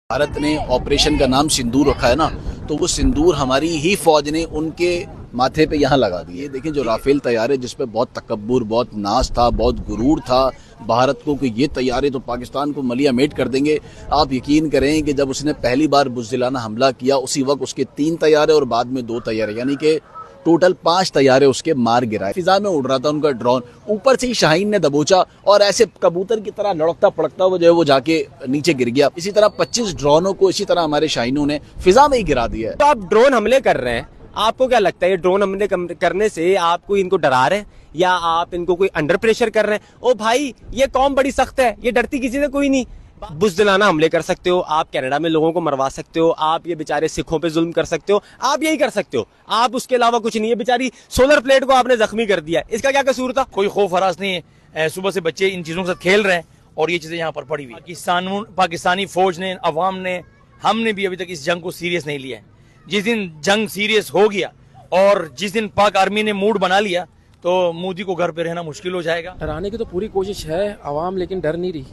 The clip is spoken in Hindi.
भारत ने ऑपरेशन का नाम सिंदूर रखा है ना, तो वो सिंदूर हमारी ही फौज ने उनके माथे पे यहाँ लगा दिए। देखें जो राफेल तैयारे जिस पे बहुत तकब्बुर, बहुत नाज था, बहुत गुरूर था भारत को कि ये तैयारे तो पाकिस्तान को मलिया मेट कर देंगे। आप यकीन करें कि जब उसने पहली बार बुज़दिलाना हमला किया उसी वक्त उसके 3 तैयारे और बाद में 2 तैयारे, यानी कि टोटल 5 तैयारे उसके मार गिराए। फिजा में उड़ रहा था उनका ड्रोन, ऊपर से ही शाहीन ने दबोचा और ऐसे कबूतर की तरह लड़कता पड़कता हुआ जो है वो जाके नीचे गिर गया। इसी तरह 25 ड्रोनों को इसी तरह हमारे शाहीनों ने फिजा में ही गिरा दिया है। तो आप ड्रोन हमले कर रहे हैं, आपको क्या लगता है ये ड्रोन हमले करने से आपको इनको डरा रहे हैं या आप इनको कोई अंडर प्रेशर कर रहे हैं? ओ भाई, ये कौम बड़ी सख्त है, ये डरती किसी से कोई नहीं। बुज़दिलाना हमले कर सकते हो आप, कनाडा में लोगों को मरवा सकते हो आप, ये बेचारे सिखों पे जुल्म कर सकते हो आप, यही कर सकते हो आप, उसके अलावा कुछ नहीं है। बेचारी सोलर प्लेट को आपने जख्मी कर दिया, इसका क्या कसूर था? कोई खौफ हरास नहीं है। सुबह से बच्चे इन चीजों के साथ खेल रहे हैं और ये चीजें यहाँ पर पड़ी हुई। पाकिस्तानी फौज ने, अवाम ने, हमने भी अभी तक इस जंग को सीरियस नहीं लिया है। जिस दिन जंग सीरियस हो गया और जिस दिन पाक आर्मी ने मूड बना लिया तो मोदी को घर पे रहना मुश्किल हो जाएगा। डराने की तो पूरी कोशिश है अवाम, लेकिन डर नहीं रही।